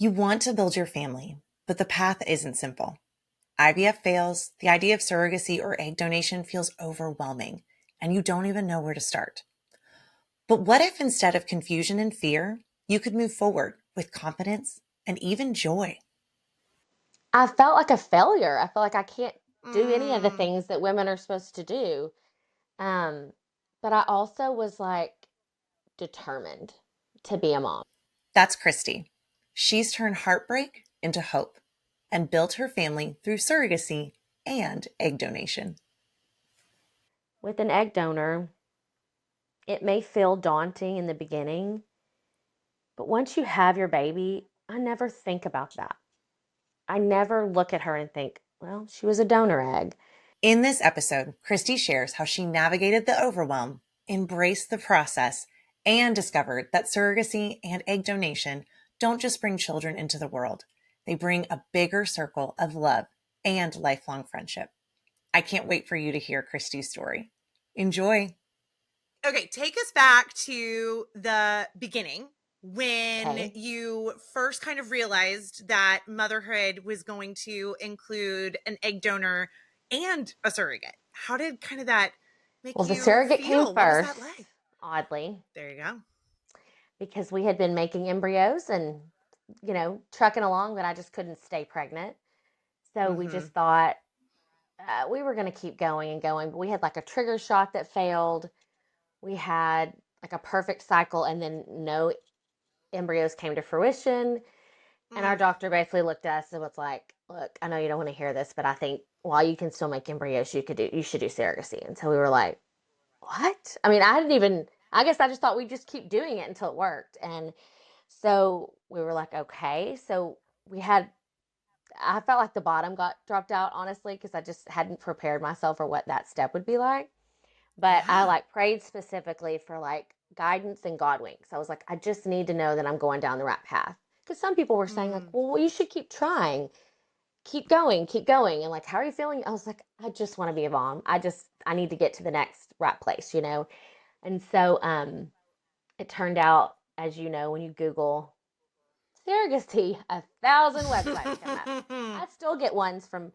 You want to build your family, but the path isn't simple. IVF fails, the idea of surrogacy or egg donation feels overwhelming, and you don't even know where to start. But what if instead of confusion and fear, you could move forward with confidence and even joy? I felt like a failure. I felt like I can't do any of the Mm, things that women are supposed to do. Um, but I also was like determined to be a mom. that's Christy. She's turned heartbreak into hope and built her family through surrogacy and egg donation. With an egg donor, it may feel daunting in the beginning, but once you have your baby, I never think about that. I never look at her and think, well, she was a donor egg. In this episode, Christy shares how she navigated the overwhelm, embraced the process, and discovered that surrogacy and egg donation don't just bring children into the world, they bring a bigger circle of love and lifelong friendship. I can't wait for you to hear Christy's story. Enjoy. Okay, take us back to the beginning when Okay. you first kind of realized that motherhood was going to include an egg donor and a surrogate. How did kind of that make Well, the you surrogate came feel? What was first, that like? oddly, There you go. because we had been making embryos and, trucking along, but I just couldn't stay pregnant. So we Mm-hmm. just thought we were going to keep going and going. But we had like a trigger shot that failed. We had like a perfect cycle, and then no embryos came to fruition. And our Mm. doctor basically looked at us and was like, "Look, I know you don't want to hear this, but I think while you can still make embryos, you should do surrogacy." And so we were like, "What?" I mean, I didn't even. I guess I just thought we'd just keep doing it until it worked. And so we were like, "Okay." So we had. I felt like the bottom got dropped out, honestly, because I just hadn't prepared myself for what that step would be like. But I Yeah. like prayed specifically for like guidance and God winks. I was like, I just need to know that I'm going down the right path. Because some people were saying, like, Mm. well, you should keep trying, keep going, keep going. And like, how are you feeling? I was like, I just want to be a mom. I need to get to the next right place. And so it turned out, as you know, when you Google surrogacy, 1,000 websites come up. I still get ones from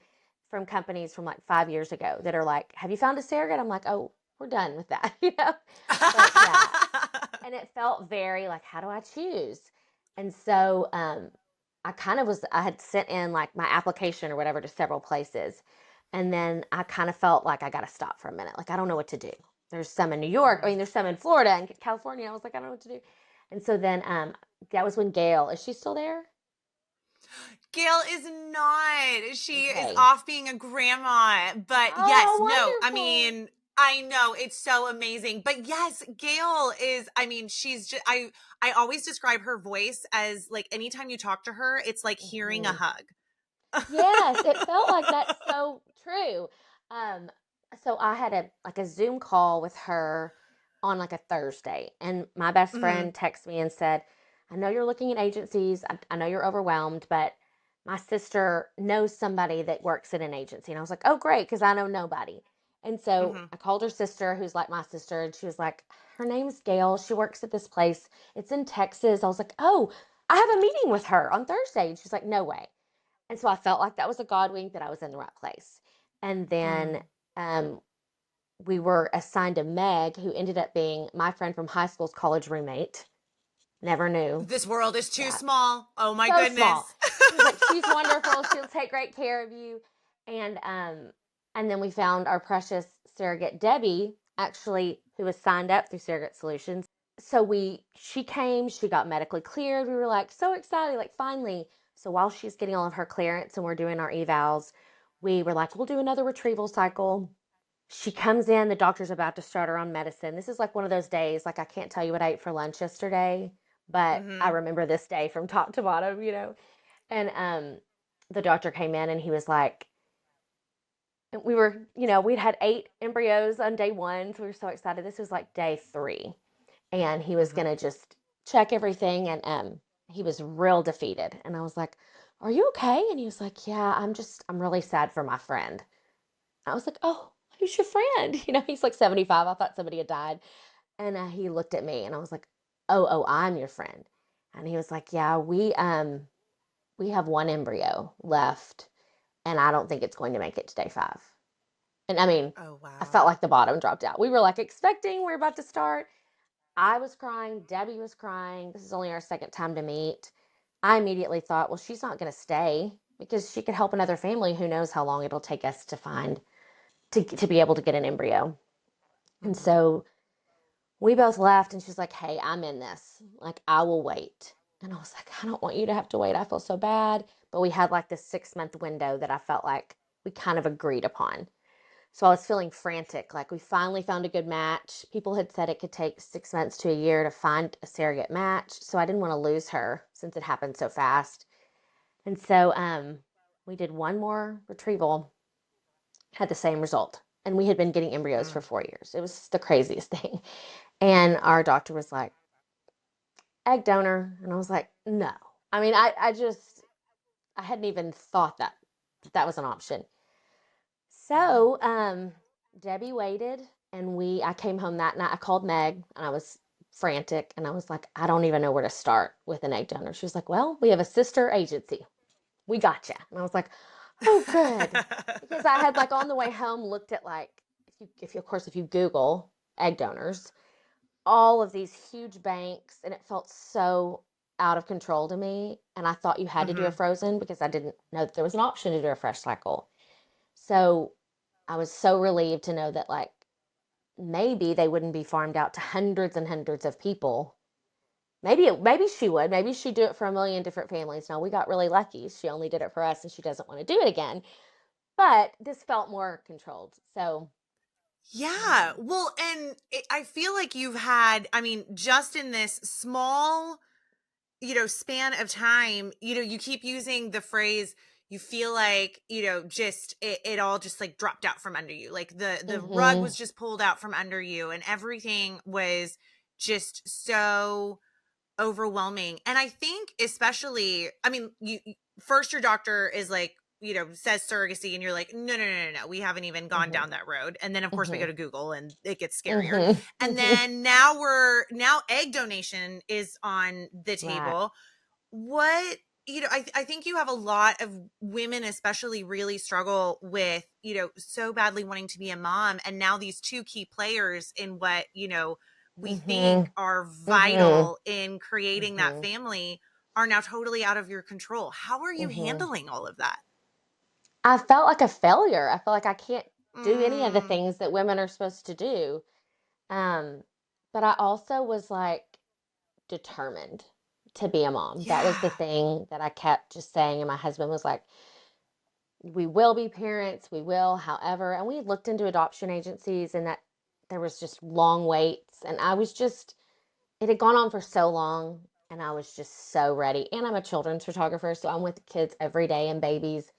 companies from like 5 years ago that are like, "Have you found a surrogate?" I'm like, "Oh, we're done with that," you know. But yeah, and it felt very like, how do I choose? And so I had sent in like my application or whatever to several places, and then I kind of felt like I got to stop for a minute. Like I don't know what to do. There's some in New York. I Mhm. mean, there's some in Florida and California. I was like, I don't know what to do. And so then that was when Gail, is she still there? Gail is not. She is Okay. off being a grandma. But yes, Oh, no. I wonderful. mean, I know it's so amazing. But yes, Gail is, I mean, she's just I always describe her voice as like anytime you talk to her, it's like hearing a Hmm. hug. Yes, it felt like that's so true. Um, so I had a Zoom call with her on like a Thursday, and my best Mhm. friend texted me and said, "I know you're looking at agencies. I know you're overwhelmed, but my sister knows somebody that works at an agency." And I was like, "Oh, great," because I know nobody. And so Mhm. I called her sister, who's like my sister, and she was like, "Her name's Gail. She works at this place. It's in Texas." I was like, "Oh, I have a meeting with her on Thursday." And she's like, "No way." And so I felt like that was a God wink that I was in the right place. And then Mm. um, we were assigned a Meg, who ended up being my friend from high school's college roommate. Never knew This world is too that. small. Oh my So small. goodness. She was like, she's wonderful. She'll take great care of you. And and then we found our precious surrogate Debbie, actually, who was signed up through Surrogate Solutions. So she came, she got medically cleared. We were like so excited, like finally. So while she's getting all of her clearance and we're doing our evals, we were like, we'll do another retrieval cycle. She comes in, the doctor's about to start her on medicine. This is like one of those days, like I can't tell you what I ate for lunch yesterday, but I Mhm. remember this day from top to bottom. And the doctor came in and he was like, we were, we'd had 8 embryos on day one, so we were so excited. This was like day 3, and he was Mhm. gonna just check everything, and he was real defeated. And I was like, "Are you okay?" And he was like, "Yeah, I'm really sad for my friend." I was like, "Oh, who's your friend?" He's like 75. I thought somebody had died. And he looked at me and I was like, "Oh, I'm your friend." And he was like, "Yeah, we we have one embryo left, and I don't think it's going to make it to day 5. And I mean, Oh, I wow. felt like the bottom dropped out. We were like expecting, we're about to start. I was crying. Debbie was crying. This is only our second time to meet. I immediately thought, well, she's not going to stay because she could help another family. Who knows how long it'll take us to find to be able to get an embryo. And Hmm. so we both left, and she's like, hey, I'm in this. Like, I will wait. And I was like, I don't want you to have to wait. I feel so bad. But we had like this 6-month window that I felt like we kind of agreed upon. So I was feeling frantic. Like, we finally found a good match. People had said it could take 6 months to a year to find a surrogate match. So I didn't want to lose her since it happened so fast. And so we did one more retrieval, had the same result. And we had been getting embryos for Mm. 4 years. It was the craziest thing. And our doctor was like, egg donor. And I was like, no. I mean, I hadn't even thought that was an option. Yeah. So, Debbie waited, and I came home that night. I called Meg, and I was frantic, and I was like, I don't even know where to start with an egg donor. She was like, well, we have a sister agency. We got you. And I was like, oh, good. Because I had like on the way home looked at like, of course, if you Google egg donors, all of these huge banks, and it felt so out of control to me. And I thought you had to do a Hmm. frozen because I didn't know that there was an option to do a fresh cycle. So I was so relieved to know that like maybe they wouldn't be farmed out to hundreds and hundreds of people. Maybe she would. Maybe she'd do it for a million different families. Now we got really lucky. She only did it for us, and she doesn't want to do it again. But this felt more controlled. So, Yeah. um, Well, and I feel like you've had, I mean, just in this small, span of time, you keep using the phrase, you feel like, just it all just like dropped out from under you. Like the rug mhm, was just pulled out from under you and everything was just so overwhelming. And I think especially, I mean, first your doctor is like, says surrogacy and you're like, no, no, no, no, no, we haven't even gone mhm, down that road. And then of course we go mhm, to Google and it gets scarier. mhm, And mhm. then now egg donation is on the Right. table. What, I think you have a lot of women especially really struggle with, so badly wanting to be a mom. And now these two key players in what, we think Mhm, are mhm, vital in creating that mhm, family are now totally out of your control. How are you mhm. handling all of that? I felt like a failure. I felt like I can't do any of the Mm, things that women are supposed to do. Um, but I also was like determined to be a mom. That was the yeah. thing that I kept just saying. And my husband was like, we will be parents, we will, however. And we looked into adoption agencies, and that there was just long waits. And it had gone on for so long, and I was just so ready. And I'm a children's photographer, so I'm with the kids every day and babies.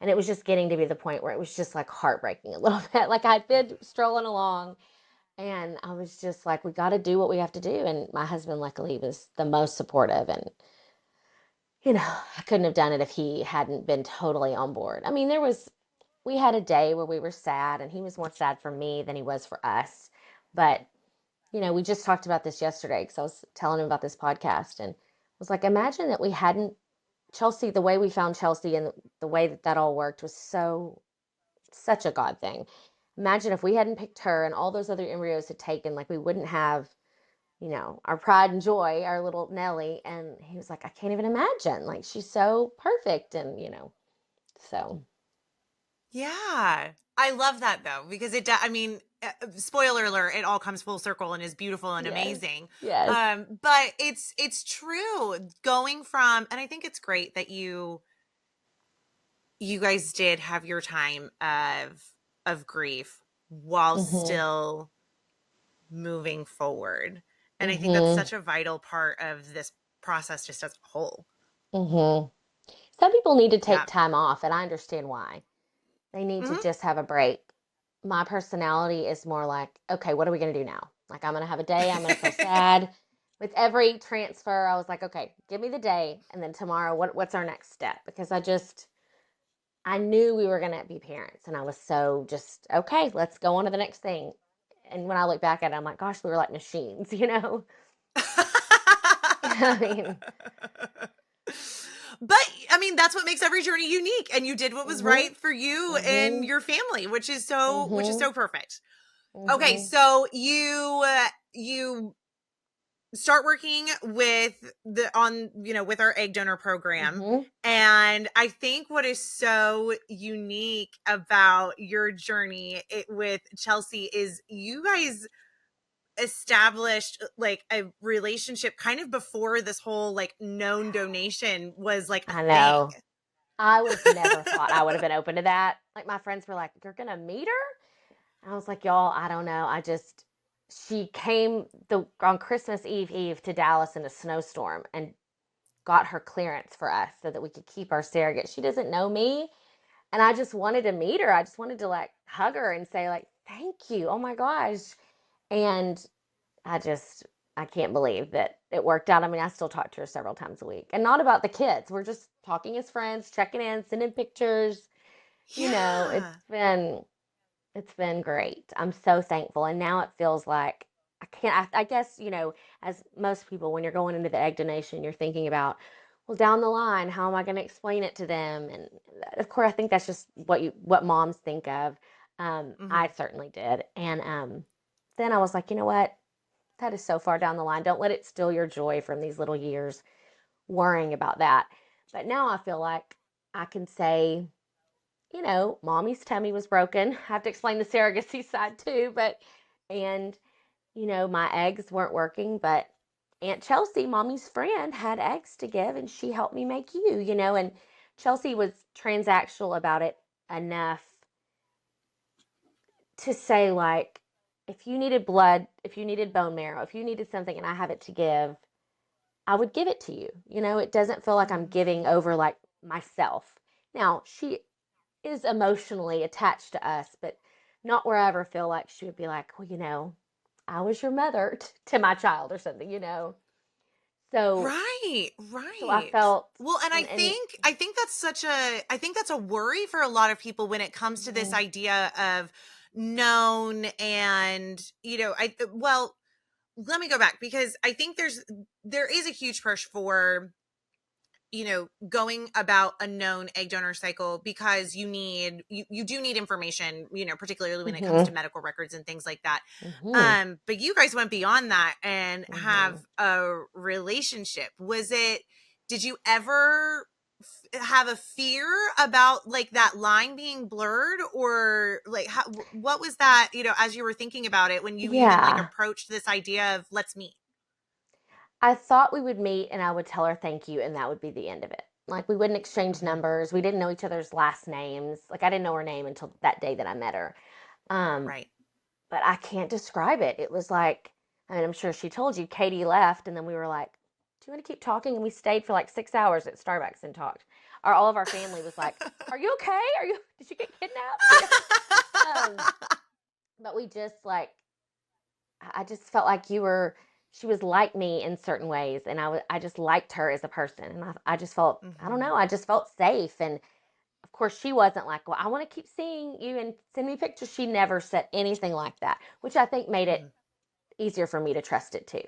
And it was just getting to be the point where it was just like heartbreaking a little bit. Like I'd been strolling along, and I was just like, we got to do what we have to do. And my husband, luckily, was the most supportive. And, I couldn't have done it if he hadn't been totally on board. I mean, we had a day where we were sad, and he was more sad for me than he was for us. But, we just talked about this yesterday because I was telling him about this podcast and was like, imagine that we hadn't, Chelsea, the way we found Chelsea and the way that that all worked was such a God thing. Imagine if we hadn't picked her and all those other embryos had taken, like we wouldn't have, our pride and joy, our little Nellie. And he was like, I can't even imagine. Like she's so perfect. And, so Yeah. I love that though, because I mean, spoiler alert, it all comes full circle and is beautiful and yes, amazing. yes. But it's true going from, and I think it's great that you guys did have your time of grief while Mm-hmm. still moving forward. And I think that's Mm-hmm. such a vital part of this process just as a whole. Mm-hmm. Some people need to take Yeah. time off, and I understand why. They need to Hmm. just have a break. My personality is more like, okay, what are we going to do now? Like, I'm going to have a day, I'm going to feel sad. With every transfer, I was like, okay, give me the day. And then tomorrow, what's our next step? Because I knew we were going to be parents. And I was so just, okay, let's go on to the next thing. And when I look back at it, I'm like, gosh, we were like machines, you know? I mean, But I mean, that's what makes every journey unique. And you did what was Mhm. right for you and Mhm. your family, which is Mhm. so perfect. Okay, Mhm. so you start working with the on you know with our egg donor program, Mhm. and I think what is so unique about your journey with Chelsea is you guys established like a relationship kind of before this whole like known donation was like a I thing. know. I would have never thought I would have been open to that. Like my friends were like, "You're gonna meet her?" And I was like, "Y'all, I don't know. She came the on Christmas Eve to Dallas in a snowstorm and got her clearance for us so that we could keep our surrogate. She doesn't know me, and I just wanted to meet her. I just wanted to like hug her and say like, "Thank you. Oh my gosh." And I just I can't believe that it worked out. I mean, I still talk to her several times a week. And not about the kids. We're just talking as friends, checking in, sending pictures. You know, Yeah. it's been great. I'm so thankful. And now it feels like I can't I guess, as most people when you're going into the egg donation, you're thinking about, well, down the line, how am I going to explain it to them? And of course, I think that's just what moms think of. Hmm. I certainly did. And then I was like, you know what? That is so far down the line. Don't let it steal your joy from these little years worrying about that. But now I feel like I can say, mommy's tummy was broken. I have to explain the surrogacy side too, and, my eggs weren't working, but Aunt Chelsea, mommy's friend, had eggs to give and she helped me make and Chelsea was transactional about it enough to say, like, if you needed blood, if you needed bone marrow, if you needed something and I have it to give, I would give it to you. It doesn't feel like I'm giving over like myself. Now, she is emotionally attached to us, but not where I ever feel like she would be like, well, I was your mother to my child or something. So, Right, so I right. felt, Well, and and I think that's I think that's a worry for a lot of people when it comes to this mhm, idea of known and, well, let me go back because I think there is a huge push for going about a known egg donor cycle because you do need information, particularly when it comes to mhm, medical records and things like that. mhm, But you guys went beyond that and have mhm. a relationship. Did you ever have a fear about like that line being blurred, or like what was that, as you were thinking about it when you even like Yeah. approached this idea of let's meet? I thought we would meet and I would tell her thank you and that would be the end of it. Like we wouldn't exchange Hmm. numbers. We didn't know each other's last names. Like I didn't know her name until that day that I met her. Um, Right. but I can't describe it. It was like, I mean, I'm sure she told you, Katie left, and then we were like, "Do you want to keep talking?" And we stayed for like 6 hours at Starbucks and talked. All of our family was like, "Are you okay? Did you get kidnapped?" But we just like, I just felt like she was like me in certain ways, and I just liked her as a person, and I just felt, I don't Hmm. know, I just felt safe, and of course, she wasn't like, well, I want to keep seeing you and send me pictures. She never said anything like that, which I think made it Hmm. easier for me to trust it too.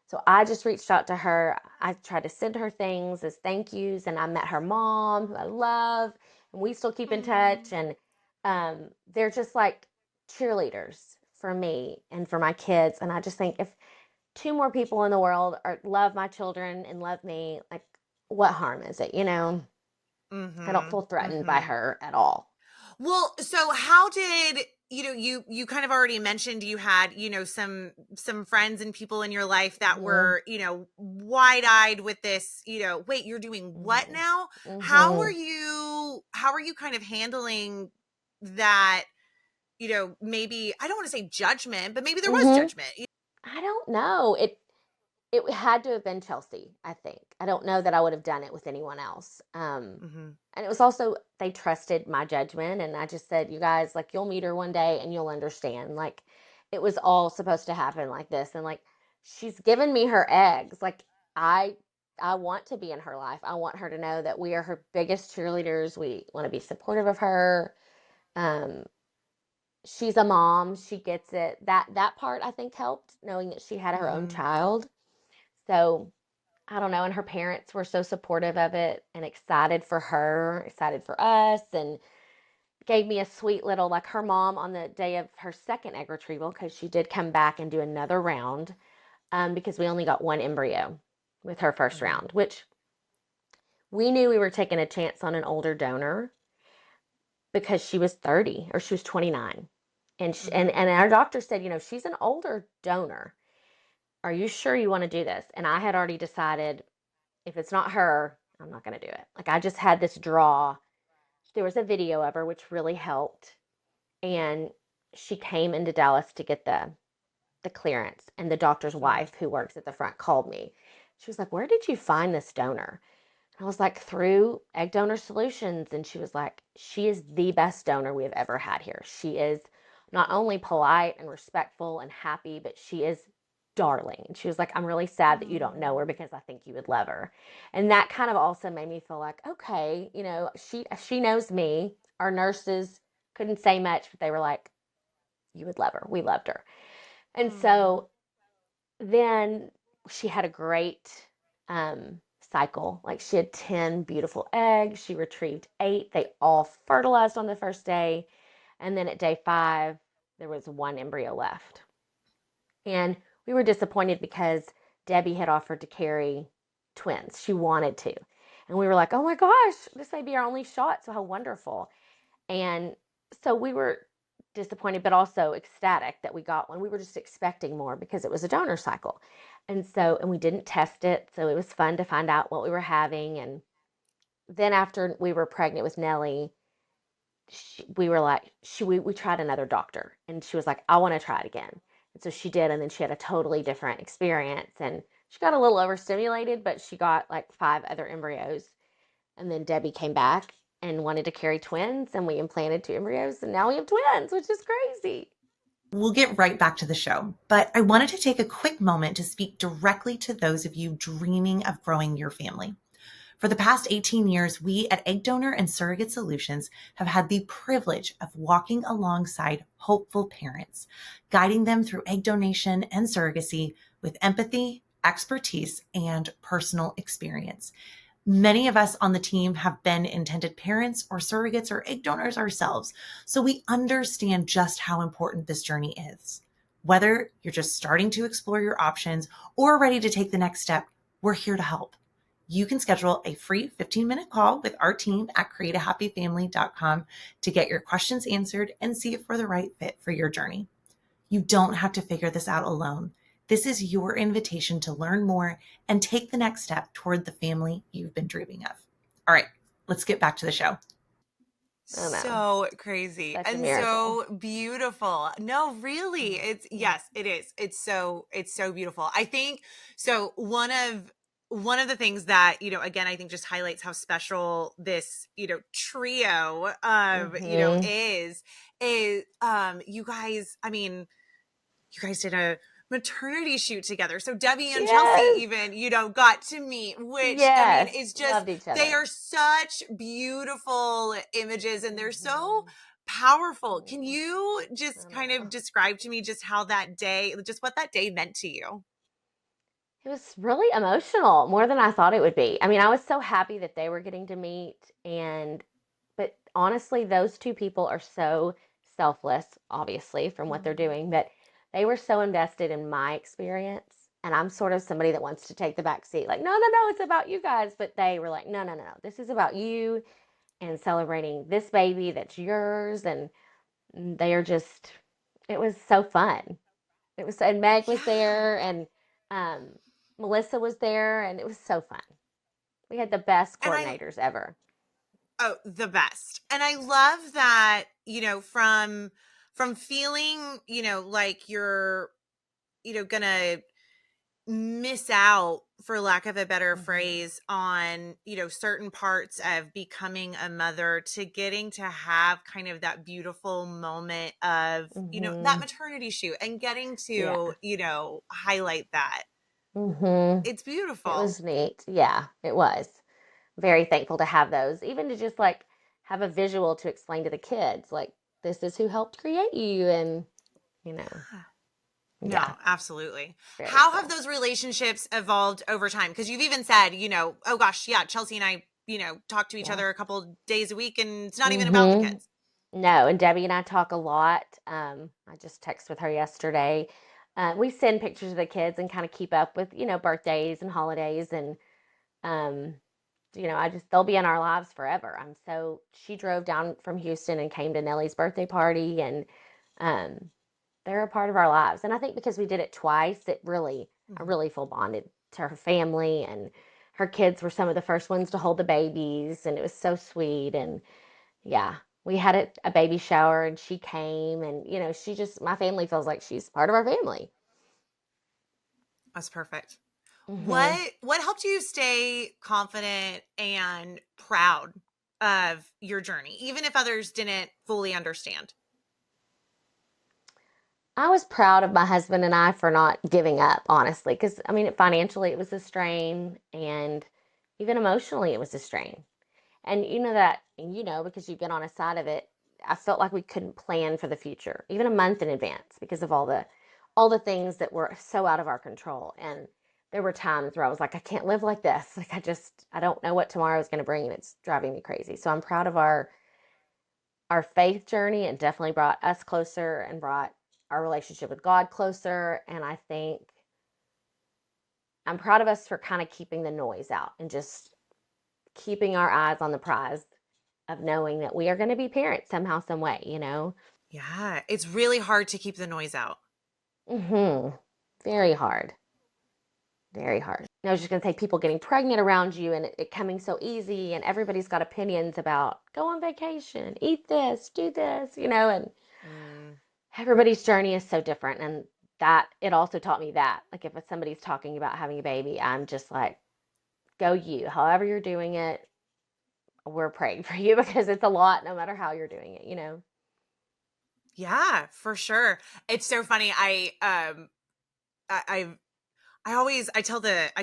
So I just reached out to her. I tried to send her things as thank yous, and I met her mom, who I love, and we still keep in touch. And they're just like cheerleaders for me and for my kids. And I just think if two more people in the world love my children and love me, like, what harm is it? I don't Hmm. feel threatened by Hmm. her at all. Well, so how did you kind of already mentioned you had some friends and people in your life that Hmm. were wide-eyed with this, wait, you're doing what Hmm. now? Hmm. How are you kind of handling that, maybe I don't want to say judgment, but maybe there was Hmm. judgment. I don't know. It had to have been Chelsea, I think. I don't know that I would have done it with anyone else. Mhm. And it was also, they trusted my judgment. And I just said, you guys, like, you'll meet her one day and you'll understand. Like, it was all supposed to happen like this. And like, she's given me her eggs. Like, I. I want to be in her life. I want her to know that we are her biggest cheerleaders. We want to be supportive of her. Um, she's a mom. She gets it. That part I think helped knowing that she had her own Mhm. child. So I don't know, and her parents were so supportive of it and excited for her, excited for us, and gave me a sweet little, like her mom on the day of her second egg retrieval, because she did come back and do another round, because we only got one embryo with her first Mhm. round, which we knew we were taking a chance on an older donor because she was 30 or she was 29. Mhm. And our doctor said, you know, she's an older donor. Are you sure you want to do this? And I had already decided if it's not her, I'm not going to do it. Like I just had this draw. There was a video of her, which really helped. And she came into Dallas to get the clearance. And the doctor's Mhm. wife, who works at the front, called me. She was like, "Where did you find this donor?" I was like, "Through Egg Donor Solutions." And she was like, "She is the best donor we have ever had here. She is not only polite and respectful and happy, but she is darling." And she was like, "I'm really sad that you don't know her Oh. because I think you would love her." And that kind of also made me feel like, okay, you know, she knows me. Our nurses couldn't say much, but they were like, "You would love her. We loved her." And Oh. so then she had a great cycle. Like she had 10 beautiful eggs. She retrieved 8. They all fertilized on the first day. And then at day 5, there was one embryo left. And we were disappointed because Debbie had offered to carry twins. She wanted to. And we were like, oh my gosh, this may be our only shot. So how wonderful. And so we were disappointed, but also ecstatic that we got one. We were just expecting more because it was a donor cycle. And we didn't test it. So it was fun to find out what we were having. And then after we were pregnant with Nellie, we were like, we tried another doctor. And she was like, I want to try it again. And so she did. And then she had a totally different experience. And she got a little overstimulated, but she got like 5 other embryos. And then Debbie came back and wanted to carry twins, and we implanted 2 embryos, and now we have twins, which is crazy. We'll get right back to the show, but I wanted to take a quick moment to speak directly to those of you dreaming of growing your family. For the past 18 years, we at Egg Donor and Surrogate Solutions have had the privilege of walking alongside hopeful parents, guiding them through egg donation and surrogacy with empathy, expertise, and personal experience. Many of us on the team have been intended parents or surrogates or egg donors ourselves, so we understand just how important this journey is. Whether you're just starting to explore your options or ready to take the next step, we're here to help. You can schedule a free 15-minute call with our team at createahappyfamily.com to get your questions answered and see if we're the right fit for your journey. You don't have to figure this out alone. This is your invitation to learn more and take the next step toward the family you've been dreaming of. All right, let's get back to the show. Oh no, So crazy such a and miracle. so beautiful. No, really. Mm, It's yeah. yes, it is. It's so beautiful. I think so one of the things that, again, I think just highlights how special this, trio Mm-hmm. is you guys, I mean, you guys did a maternity shoot together. So Debbie and Chelsea Yes. even, got to meet, which I mean Yes. is just, Loved each they other. are such beautiful images and they're so Mm-hmm. powerful. Can Mm, you I just kind of know. describe to me just how that day, just what that day meant to you? It was really emotional, more than I thought it would be. I mean, I was so happy that they were getting to meet, and but honestly, those 2 people are so selfless, obviously, from what they're Mhm. doing, but they were so invested in my experience. And I'm sort of somebody that wants to take the back seat, like, no, no, no, it's about you guys. But they were like, no, no, no, no, this is about you and celebrating this baby that's yours. And they are just, it was so fun. It was, and Meg was Yeah. there, and um, Melissa was there, and it was so fun. We had the best And I coordinators ever. Oh, the best. And I love that, from feeling, like you're, gonna miss out, for lack of a better Mm-hmm. phrase, on, certain parts of becoming a mother, to getting to have kind of that beautiful moment of, that Mm-hmm. maternity shoot and getting Yeah. to, highlight that. Mm-hmm. It's It beautiful. was neat. Yeah, it was. Very thankful to have those, even to just like have a visual to explain to the kids, like, this is who helped create you, and you know. Yeah. Yeah, No, absolutely. very How have full. those relationships evolved over time? Because you've even said, oh gosh, yeah, Chelsea and I, talk to each Yeah. other a couple days a week and it's not even about the Mm-hmm. kids. No, and Debbie and I talk a lot. I just texted with her yesterday. We send pictures of the kids and kind of keep up with, birthdays and holidays. And, um, they'll be in our lives forever. She drove down from Houston and came to Nellie's birthday party, and um, they're a part of our lives. And I think because we did it twice, I Mhm. really full bonded to her family. And her kids were some of the first ones to hold the babies. And it was so sweet. And yeah, we had a baby shower and she came, and my family feels like she's part of our family. That's perfect. Hmm. What helped you stay confident and proud of your journey, even if others didn't fully understand? I was proud of my husband and I for not giving up, honestly, because I mean, financially it was a strain, and even emotionally it was a strain. And because you've been on a side of it, I felt like we couldn't plan for the future, even a month in advance, because of all the things that were so out of our control. And there were times where I was like, I can't live like this. Like I don't know what tomorrow is going to bring, and it's driving me crazy. So I'm proud of our faith journey. It definitely brought us closer and brought our relationship with God closer. And I think I'm proud of us for kind of keeping the noise out and just keeping our eyes on the prize of knowing that we are going to be parents somehow, some way. Yeah, it's really hard to keep the noise out. Mm-hmm. Very hard. Very hard. I was just going to say people getting pregnant around you and it coming so easy, and everybody's got opinions about go on vacation, eat this, do this, and Mm, everybody's journey is so different. And that it also taught me that, like, if somebody's talking about having a baby, I'm just like, go you, however you're doing it, we're praying for you because it's a lot no matter how you're doing it. yeah, for sure. It's so funny. I I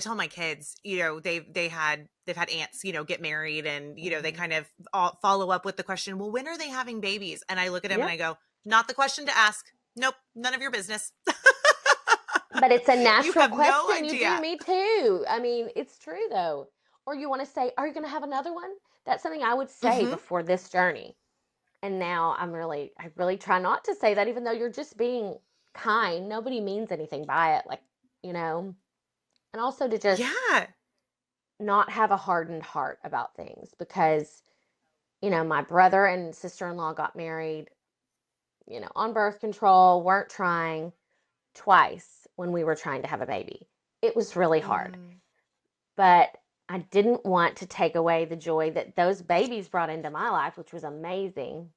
tell my kids, they've had aunts, get married, and they Hmm. kind of all follow up with the question, well, when are they having babies? And I look at them and Yep. I go, not the question to ask. Nope, none of your business. But it's a You natural have no question. You do idea. me too. I mean, it's true though. Or you want to say, are you going to have another one? That's something I would say Hmm. before this journey. And now I really try not to say that, even though you're just being kind. Nobody means anything by it. Like, you know, and also to just Yeah. not have a hardened heart about things because, my brother and sister in law got married, on birth control, weren't trying twice when we were trying to have a baby. It was really hard. Mm, But I didn't want to take away the joy that those babies brought into my life, which was amazing,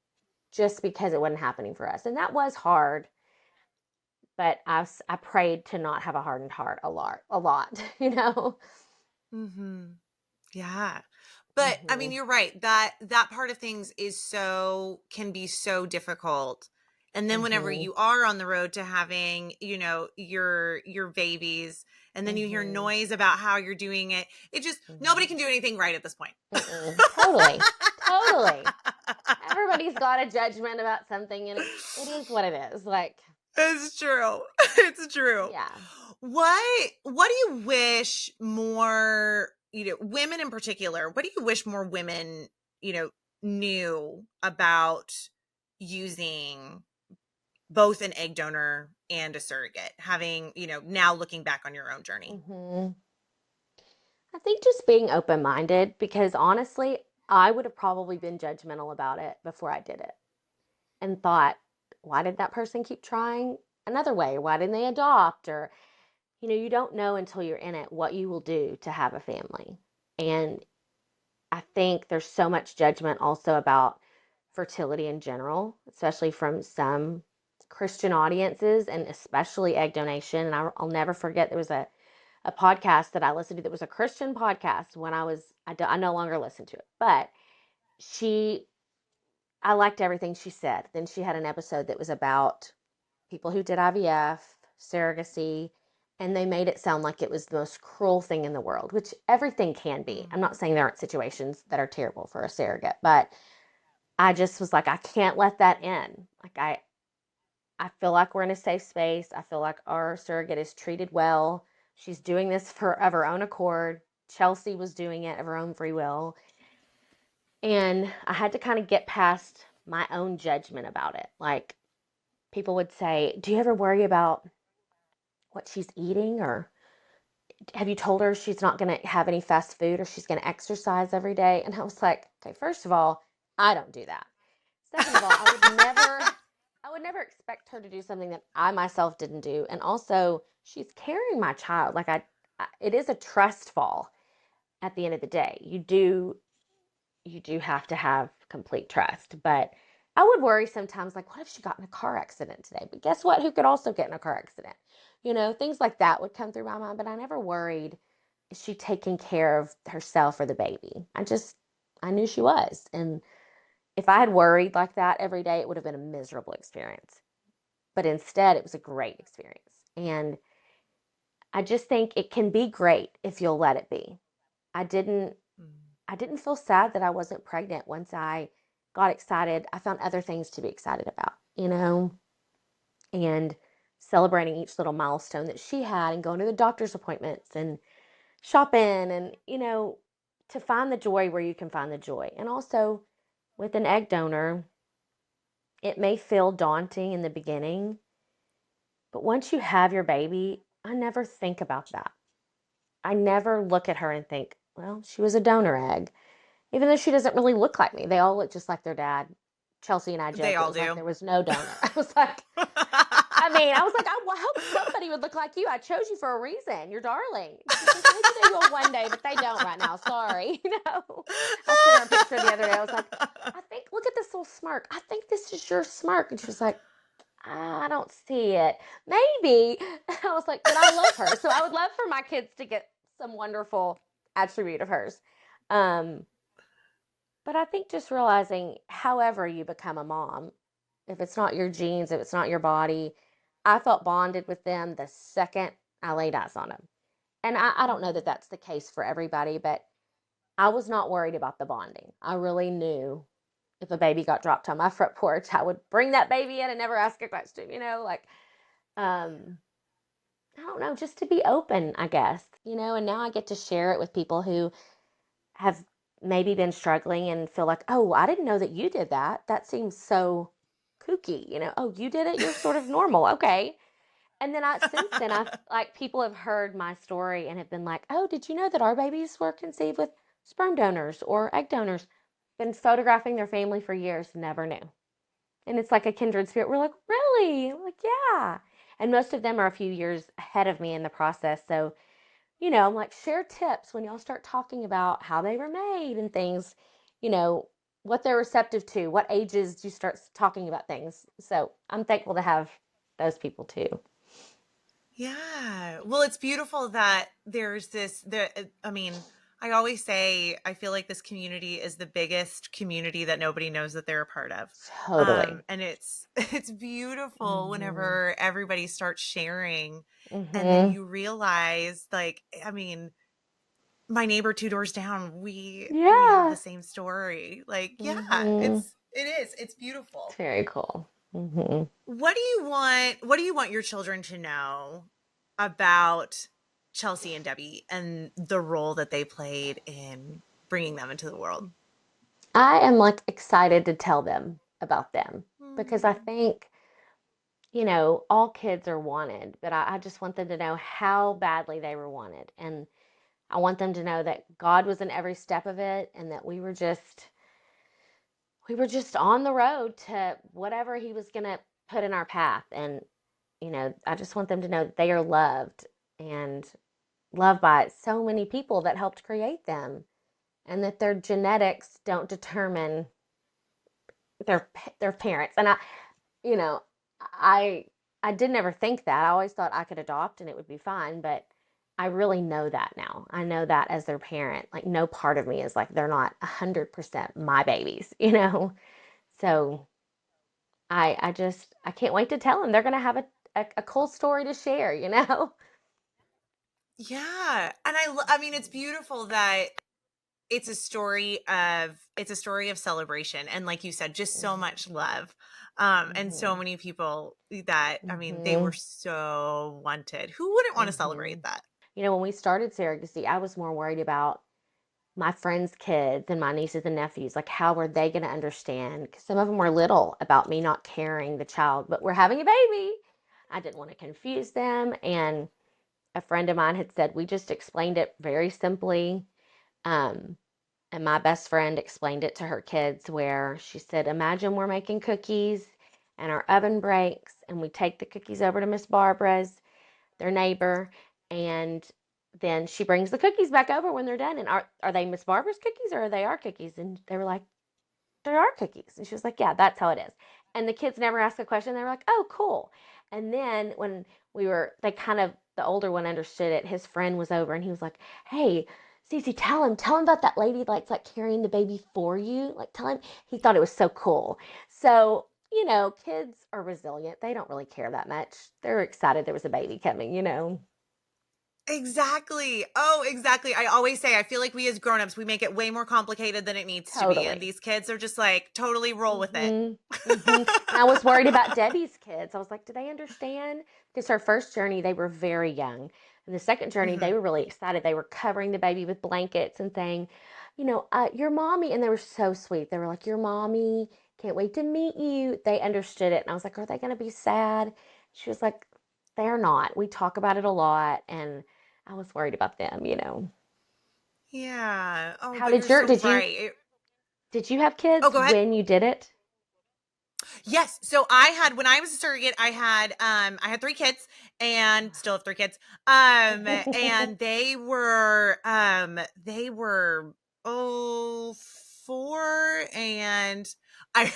just because it wasn't happening for us. And that was hard, but I prayed to not have a hardened heart a lot, hmm. Yeah. But I mean, Hmm. you're right. That part of things can be so difficult. And then whenever Hmm. you are on the road to having, your babies, and then you hear Hmm. noise about how you're doing it, it just nobody Hmm. can do anything right at this point. Mm-mm. Totally. Totally. Everybody's got a judgment about something, and it is what it is. Like, It's true. It's true. yeah. What do you wish more, women in particular, what do you wish more women, you know, knew about using both an egg donor and a surrogate, having, now looking back on your own journey? Hmm. I think just being open minded, because honestly, I would have probably been judgmental about it before I did it and thought, why did that person keep trying another way? Why didn't they adopt? Or, you don't know until you're in it what you will do to have a family. And I think there's so much judgment also about fertility in general, especially from some Christian audiences and especially egg donation. And I'll never forget there was a podcast that I listened to that was a Christian podcast when I no longer listen to it, but she, I liked everything she said. Then she had an episode that was about people who did IVF, surrogacy, and they made it sound like it was the most cruel thing in the world, which everything can be. I'm Mm. not saying there aren't situations that are terrible for a surrogate, but I just was like, I can't let that in. Like, I feel like we're in a safe space. I feel like our surrogate is treated well. She's doing this of her own accord. Chelsea was doing it of her own free will. And I had to kind of get past my own judgment about it. Like, people would say, "Do you ever worry about what she's eating? Or have you told her she's not going to have any fast food or she's going to exercise every day?" And I was like, okay, first of all, I don't do that. Second of all, I would never expect her to do something that I myself didn't do. And also, she's carrying my child. Like, it is a trust fall at the end of the day. You do have to have complete trust. But I would worry sometimes, like, what if she got in a car accident today? But guess what? Who could also get in a car accident? Things like that would come through my mind. But I never worried, is she taking care of herself or the baby? I knew she was. And if I had worried like that every day, it would have been a miserable experience. But instead, it was a great experience. And I just think it can be great if you'll let it be. I didn't I didn't feel sad that I wasn't pregnant once I got excited. I found other things to be excited about, and celebrating each little milestone that she had and going to the doctor's appointments and shopping and to find the joy where you can find the joy. And also with an egg donor, it may feel daunting in the beginning, but once you have your baby, I never think about that. I never look at her and think, well, she was a donor egg. Even though she doesn't really look like me, they all look just like their dad. Chelsea and I They joke, it all was like do. there was no donor. I was like, I hope somebody would look like you. I chose you for a reason. You're darling. She's like, maybe they will one day, but they don't right now. Sorry. I sent her a picture the other day. I was like, look at this little smirk. I think this is your smirk. And she was like, I don't see it. Maybe. I was like, but I love her. So I would love for my kids to get some wonderful attribute of hers. Um, but I think just realizing, however you become a mom, if it's not your genes, if it's not your body, I felt bonded with them the second I laid eyes on them. And I don't know that Mhm. that's the case for everybody, but I was not worried about the bonding. I really knew if a baby got dropped on my front porch, I would bring that baby in and never ask a question, like, um, I don't know, just to be open, I guess, and now I get to share it with people who have maybe been struggling and feel like, oh, I didn't know that you did that. That seems so kooky. Oh, you did it. You're sort of normal. Okay. And then since then, I've like people have heard my story and have been like, oh, did you know that our babies were conceived with sperm donors or egg donors? Been photographing their family for years, never knew. And it's like a kindred spirit. We're like, really? I'm like, yeah. And most of them are a few years ahead of me in the process. So I'm like, share tips when y'all start talking about how they were made and things, you know, what they're receptive to, what ages do you start talking about things. So I'm thankful to have those people too. Yeah. Well, it's beautiful that there's I mean, I always say I feel like this community is the biggest community that nobody knows that they're a part of. Totally. And it's it's beautiful Mm-hmm. whenever everybody starts sharing and then Mm-hmm. you realize like I mean, my neighbor two doors down, we have the Yeah. same story. Like, yeah, Mm-hmm. it's It's beautiful. very cool. Mm-hmm. What do you want your children to know about Chelsea and Debbie and the role that they played in bringing them into the world? I am like excited to tell them about them because I Mm. think, all kids are wanted, but I just want them to know how badly they were wanted. And I want them to know that God was in every step of it and that we were just on the road to whatever he was going to put in our path. And I just want them to know that they are loved and loved by so many people that helped create them and that their genetics don't determine their parents. And you know, I I did never think that. I always thought I could adopt and it would be fine, but I really know that now. I know that as their parent, like no part of me is like they're not 100% my babies. So I can't wait to tell them. They're gonna have a cool story to share. Yeah, and I mean it's beautiful that it's a story of celebration, and like you said, just so Mhm. much love, and so Mhm. many people that, I mean, they were Mhm. so wanted. Who wouldn't want to celebrate Mhm. that? When we started surrogacy, I was more worried about my friends' kids and my nieces and nephews. Like, how were they going to understand? 'Cause some of them were little about me not carrying the child, but we're having a baby. I didn't want to confuse them. And a friend of mine had said, we just explained it very simply. Um, and my best friend explained it to her kids, where she said, imagine we're making cookies and our oven breaks, and we take the cookies over to Miss Barbara's, their neighbor, and then she brings the cookies back over when they're done. And are they Miss Barbara's cookies or are they our cookies? And they were like, there are cookies. And she was like, yeah, that's how it is. And the kids never asked a question. They were like, oh, cool. And then when they kind of, the older one understood it. His friend was over and he was like, hey, Cece, tell him about that lady that's like carrying the baby for you. Like, tell him. He thought it was so cool. So, kids are resilient. They don't really care that much. They're excited there was a baby coming. Exactly. Oh, exactly. I always say, I feel like we as grown-ups, we make it way more complicated than it needs to be, and Totally. these kids are just like totally roll with it. Mhm. Mhm. And I was worried about Debbie's kids. I was like, do they understand? Because her first journey, they were very young. And the second journey, they Mhm. were really excited. They were covering the baby with blankets and saying, your mommy. And they were so sweet. They were like, your mommy, can't wait to meet you. They understood it. And I was like, are they going to be sad? She was like, they're not. We talk about it a lot. And I was worried about them. Yeah. Oh, How but did you're your, so did you, right. did you have Oh, kids go ahead. when you did it? Yes. So I had, when I was a surrogate, I had three kids and still have three kids. And they were oh 4, and I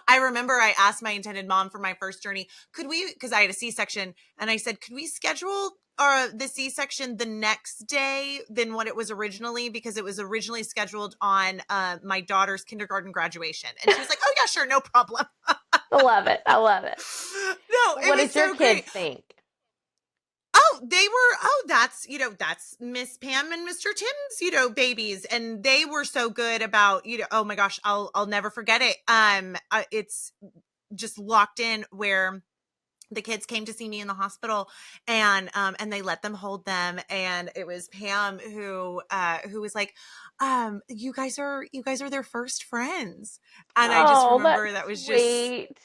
I remember I asked my intended mom for my first journey, could we, because I had a C-section, and I said, could we schedule the C-section the next day than what it was originally, because it was originally scheduled on my daughter's kindergarten graduation. And she was like, oh yeah, sure, no problem. I love it. I love it. No, it What was did your so great. kids think? That's Miss Pam and Mr. Tim's, babies. And they were so good about, oh my gosh, I'll never forget it. It's just locked in, where the kids came to see me in the hospital, and they let them hold them, and it was Pam who was like, you guys are their first friends. And I just Oh, remember that's that was just, sweet.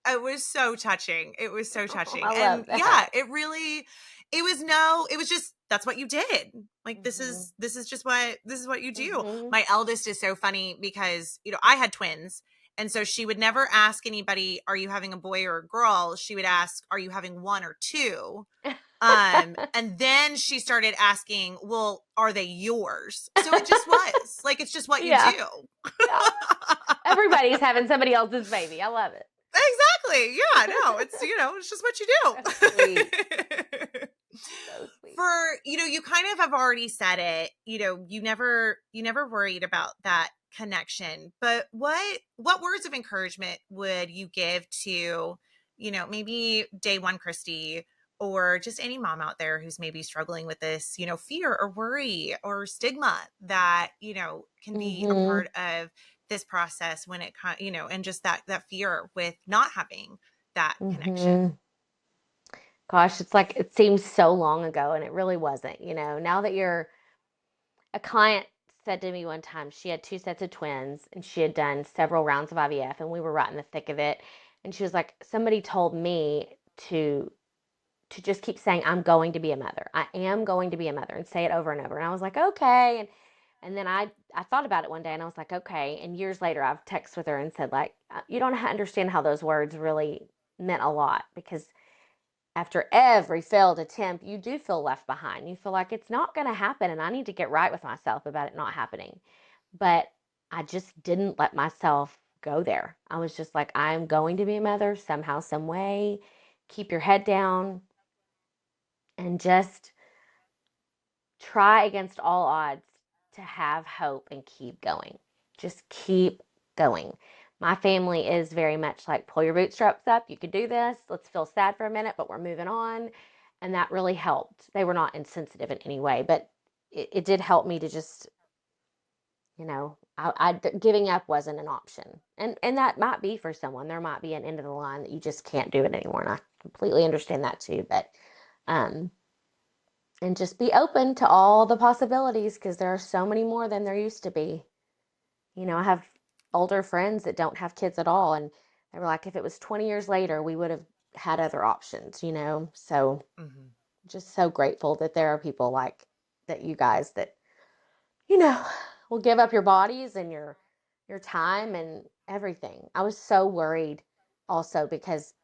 it was so touching. It was so Oh, touching. I And love yeah, that. it was just, that's what you did. Like, this Mhm. is this is what you do. Mhm. My eldest is so funny because, I had twins. And so she would never ask anybody, are you having a boy or a girl? She would ask, are you having one or two? And then she started asking, well, are they yours? So it just was like, it's just what you Yeah. do. Yeah. Everybody's having somebody else's baby. I love it. Exactly. Yeah, no, it's just what you That's sweet. do. So sweet. For, you kind of have already said it, you never worried about that connection. But what words of encouragement would you give to, maybe day one Christy, or just any mom out there who's maybe struggling with this, fear or worry or stigma that, can be a Mhm. part of this process, when and just that fear with not having that connection. Mhm. Gosh, it's like it seems so long ago and it really wasn't. Now that you're a client said to me one time, she had two sets of twins and she had done several rounds of IVF and we were right in the thick of it. And she was like, somebody told me to just keep saying, I'm going to be a mother. I am going to be a mother, and say it over and over. And I was like, okay. And then I thought about it one day and I was like, okay. And years later I've texted with her and said, like, you don't understand how those words really meant a lot, because after every failed attempt, you do feel left behind. You feel like it's not going to happen and I need to get right with myself about it not happening. But I just didn't let myself go there. I was just like, I'm going to be a mother somehow, some way. Keep your head down and just try against all odds to have hope and keep going. Just keep going. My family is very much like, pull your bootstraps up. You can do this. Let's feel sad for a minute, but we're moving on. And that really helped. They were not insensitive in any way, but it did help me to just giving up wasn't an option. And that might be for someone. There might be an end of the line that you just can't do it anymore. And I completely understand that too. But, um, and just be open to all the possibilities because there are so many more than there used to be. I have older friends that don't have kids at all. And they were like, if it was 20 years later, we would have had other options. So Mhm. just so grateful that there are people like that, you guys, that you know, will give up your bodies and your time and everything. I was so worried also because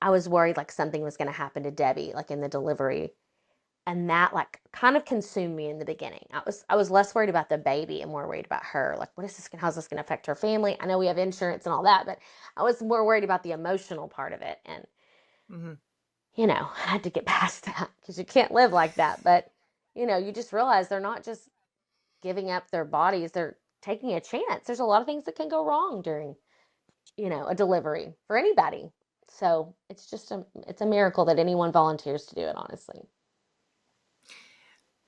I was worried like something was going to happen to Debbie like in the delivery, and that like kind of consumed me in the beginning. I was less worried about the baby and more worried about her. Like how's this going to affect her family? I know we have insurance and all that, but I was more worried about the emotional part of it, and Mhm. I had to get past that because you can't live like that. But you just realize they're not just giving up their bodies, they're taking a chance. There's a lot of things that can go wrong during, a delivery for anybody. So it's a miracle that anyone volunteers to do it, honestly.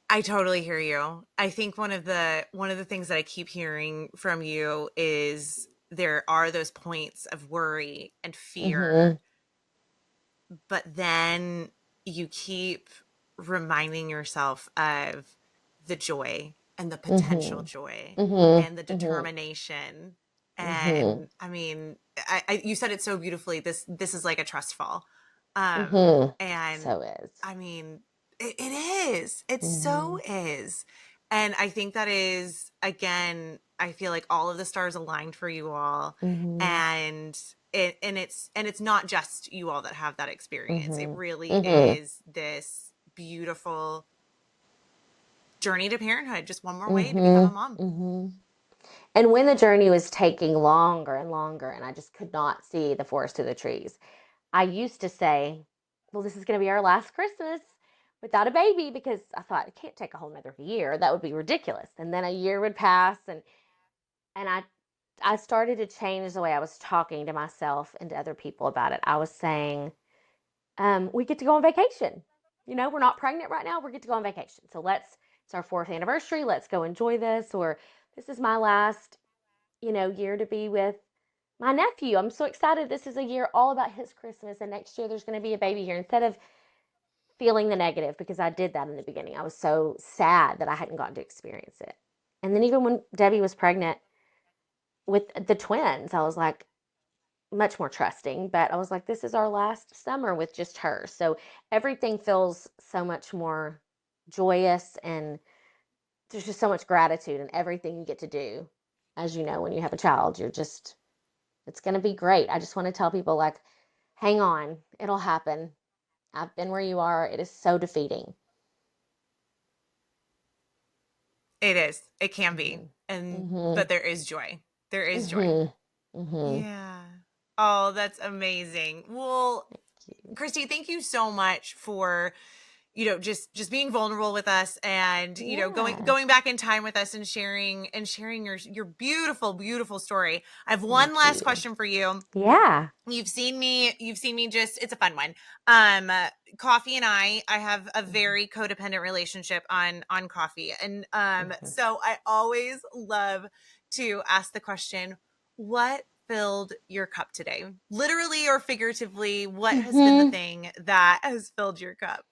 I totally hear you. I think one of the things that I keep hearing from you is there are those points of worry and Mm-hmm. fear, but then you keep reminding yourself of the joy and the potential Mm-hmm. joy Mm-hmm. and the Mm-hmm. determination. Mm-hmm. And I mean, you said it so beautifully. This is like a trust fall. Mm-hmm. And So is. I mean, it is. It Mm-hmm. so is. And I think that is, again, I feel like all of the stars aligned for you all. Mm-hmm. And it's not just you all that have that experience. It Mm-hmm. really Mm-hmm. is this beautiful journey to parenthood, just one more way to become a Mm-hmm. mom. Mm-hmm. And when the journey was taking longer and longer, and I just could not see the forest through the trees, I used to say, well, this is going to be our last Christmas without a baby because I thought it can't take a whole nother year. That would be ridiculous. And then a year would pass, and I started to change the way I was talking to myself and to other people about it. I was saying, we get to go on vacation. We're not pregnant right now. We get to go on vacation. So it's our fourth anniversary. Let's go enjoy this. Or this is my last, year to be with my nephew. I'm so excited. This is a year all about his Christmas, and next year there's going to be a baby here. Instead of feeling the negative, because I did that in the beginning, I was so sad that I hadn't gotten to experience it. And then even when Debbie was pregnant with the twins, I was like much more trusting, but I was like, this is our last summer with just her. So everything feels so much more joyous, and there's just so much gratitude in everything you get to do. As you know, when you have a child, it's going to be great. I just want to tell people, like, hang on, it'll happen. I've been where you are. It is so defeating. It is. It can be. Mhm. And Mhm. but there is joy. There is joy. Mhm. Mhm. Yeah. Oh, that's amazing. Well, Thank you. Christy, thank you so much for just being vulnerable with us and going Yeah. going back in time with us and sharing your beautiful story. I have one Thank last you. question for you. Yeah. You've seen me just it's a fun one. um Coffee and I have a Mhm. very codependent relationship on coffee, and Mhm. so I always love to ask the question, what filled your cup today? Literally or figuratively, what has been the Mhm. thing that has filled your cup?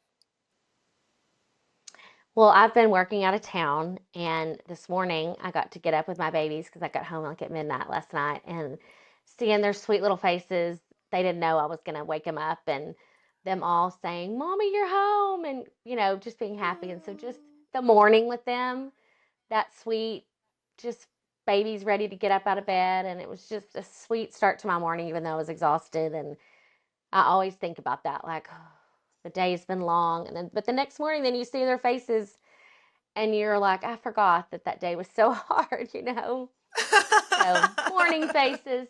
Well, I've been working out of town, and this morning I got to get up with my babies because I got home like at midnight last night, and seeing their sweet little faces, they didn't know I was going to wake them up, and them all saying, "Mommy, you're home," and just being happy. And so just the morning with them, that sweet, just babies ready to get up out of bed, and it was just a sweet start to my morning, even though I was exhausted. And I always think about that, like, oh, the day's been long, and then but the next morning, then you see their faces and you're like, I forgot that that day was so hard. So, morning faces.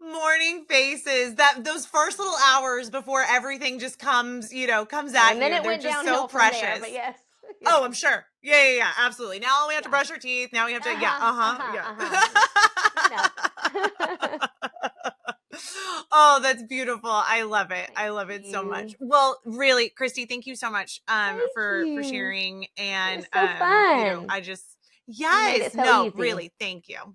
Morning faces, that those first little hours before everything just comes Oh, at and then you, it they're went just so downhill from there, but precious. yes. Yes. Oh, I'm sure. Yeah. Absolutely. Now we have to Yeah. brush our teeth. Now we have to, yeah. Uh-huh. Uh-huh. Uh-huh. Yeah. Uh-huh. You know. Oh, that's beautiful. I love it. Thank I love it so much. you. Well, really, Christy, thank you so much Thank for you. sharing. It And was so fun. I just You made it Yes. so No, easy. really. Thank you.